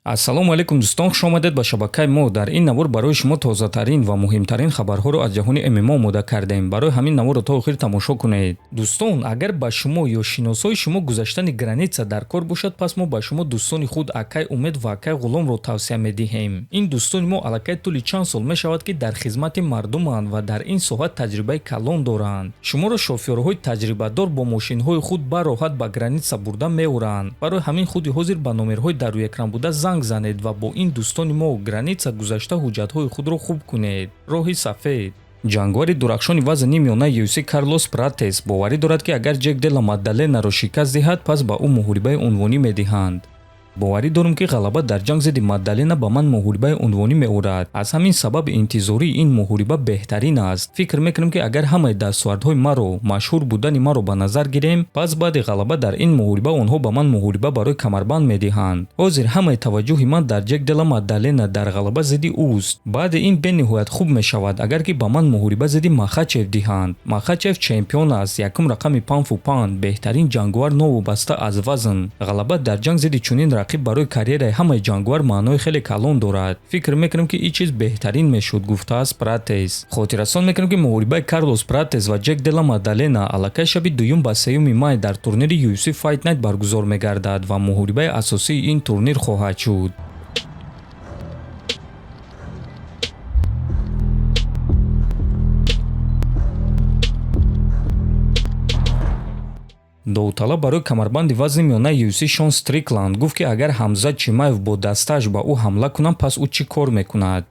ассалому алайкум дӯстон, хуш омадед ба шабакаи мо. Дар ин навор барои шумо тозатарин ва муҳимтарин хабарҳоро аз ҷаҳони ММО омода кардем. Барои ҳамин наворро то охир тамошо кунед. Дӯстон, агар ба шумо ё шиносои шумо гузаштани граница дар кор бошад, пас мо ба шумо дӯстони худ Акай Умед ва Акай Ғуломро тавсия медиҳем. Ин дӯстони мо аллакай тӯли чанд сол мешавад ки дар хизмати мардуманд ва дар ин соҳа таҷрибаи калон доранд. Шуморо шофёрҳои таҷрибадор бо мошинҳои худ бароҳат ба граница бурда меоранд. Барои ҳамин худи ҳозир ба номерҳои дар рӯекран буда занг занед ва бо ин дӯстони мо граница гузашта ҳуҷҷатҳои худро хуб кунед. Роҳи сафед. ҷангвари дурахшони вазни миёнаи UFC Карлос Пратес боварӣ дорад ки агар Ҷек Делла Маддаленаро шикаст диҳад, пас ба ӯ муҳорибаи унвонӣ медиҳанд. боварӣ дорам ки ғалаба дар ҷанг зидди Маддалена ба ман муҳорибаи унвонӣ меорад. Аз ҳамин сабаби интизории ин муҳориба беҳтарин аст. фикр мекунам ки агар ҳамаи дастовардҳои маро, машҳур будани маро ба назар гирем, пас баъди ғалаба дар ин муҳориба онҳо ба ман муҳориба барои камарбанд медиҳанд. ҳозир ҳамаи таваҷҷӯҳи ман дар Ҷек Делла Маддалена дар ғалаба зидди ӯст. баъди ин бениҳоят хуб мешавад агар ки ба ман муҳориба зидди Махачев диҳанд. Махачев чемпион аст, якум рақами панд-фу панд, беҳтарин ҷангвар новобаста аз вазн. ғалаба дар ҷанг зидди чунин рақиб барои карьераи ҳамаи ҷангвар маънои хеле калон дорад. фикр мекунам ки ин чиз беҳтарин мешуд, гуфтааст Пратес. хотиррасон мекунам ки муҳорибаи Карлос Пратес ва Ҷек Делла Маддалена аллакай шаби 2 ба 3 май дар турнири UFC Fight Night баргузор мегардад ва муҳорибаи асосии ин турнир хоҳад шуд. довталаб барои камарбанди вазни миёнаи UFC Шон Стрикланд гуфт ки агар Ҳамзат Чимаев бо дастааш ба ӯ ҳамла кунад, пас ӯ чӣ кор мекунад.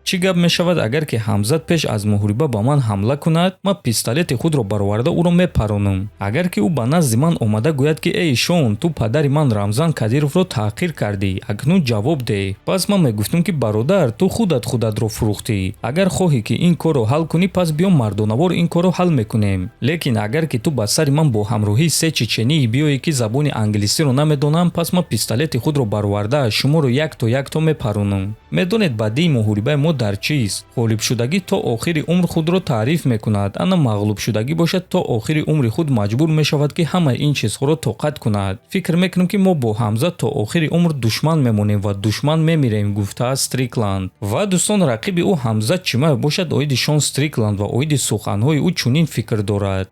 чӣ гап мешавад агар ки Ҳамзат пеш аз муҳориба ба ман ҳамла кунад, ман пистолети худро бароварда ӯро мепаронам. агар ки ӯ ба назди ман омада гӯяд ки эй Шон, ту падари ман Рамзан Кадировро таҳқир кардӣ, акнун ҷавоб деҳ, пас ман мегуфтам ки бародар, ту худатро фурӯхтӣ. агар хоҳӣ ки ин корро ҳал кунӣ, пас биё мардонавор ин корро ҳал мекунем. лекин агар ки ту ба сари ман бо ҳамроҳии се чеченӣ биёӣ ки забони англисиро намедонам, пас ман пистолети худро бароварда шуморо як то мепаронам. медонед баъдии муҳорибаи мо дар чист? ғолибшудагӣ то охири умр худро таъриф мекунад, ана мағлубшудагӣ бошад то охири умри худ маҷбур мешавад ки ҳамаи ин чизҳоро тоқат кунад. фикр мекунам ки мо бо Ҳамзат то охири умр душман мемонем ва душман мемирем, гуфтааст Стрикланд. ва дӯстон, рақиби ӯ Ҳамзат Чимаев бошад оиди Шон Стрикланд ва оиди суханҳои ӯ чунин фикр дорад.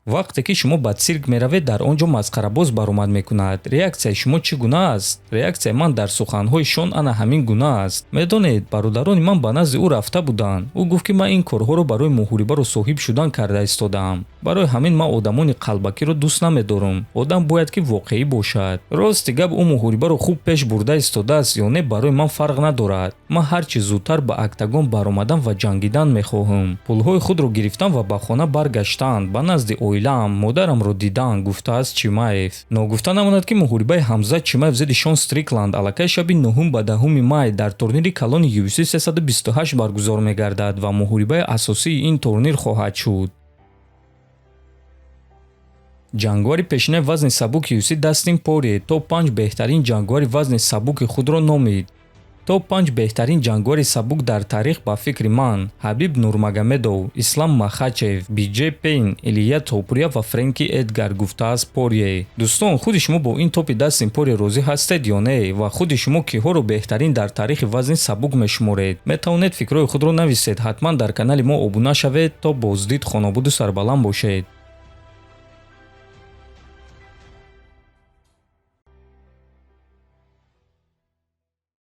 вақте ки шумо ба цирк меравед, дар он ҷо масхарабоз баромад мекунад. реаксияи шумо чӣ гуна аст? реаксияи ман дар суханҳои Шон ана ҳамин гуна аст. медонед, бародарони ман ба назди ӯ рафта буданд. ӯ гуфт ки ман ин корҳоро барои муҳорибаро соҳиб шудан карда истодаам. барои ҳамин ман одамони қалбакиро дӯст намедорам. одам бояд ки воқеӣ бошад. рости гап ӯ муҳорибаро хуб пеш бурда истодааст ё не, барои ман фарқ надорад. ман ҳар чӣ зудтар ба октагон баромадан ва ҷангидан мехоҳам. пулҳои худро гирифтан ва ба хона баргаштан, ба назди оилаам, модарамро дидан, гуфтааст Чимаев. ногуфта намонад ки муҳорибаи Ҳамзат Чимаев зидди Шон Стрикланд аллакай шаби 9 ба 10 май дар турнири калони UFC 328 баргузор мегардад ва муҳорибаи асосии ин турнир хоҳад шуд. ҷангвари пешинаи вазни сабуки UFC Дастин Порие топ 5 беҳтарин ҷангвари вазни сабуки худро номид. топ 5 беҳтарин ҷангвари сабук дар таърих ба фикри ман: Ҳабиб Нурмагомедов, Ислам Махачев, Биҷей Пейн, Илия Топурия ва Фрэнки Эдгар, гуфтааст Порие. дӯстон, худи шумо бо ин топи Дастин Порие розӣ ҳастед ё не? ва худи шумо киҳоро беҳтарин дар таърихи вазни сабук мешуморед? метавонед фикрҳои худро нависед. ҳатман дар канали мо обуна шавед. то боздид, хонобуду сарбаланд бошед.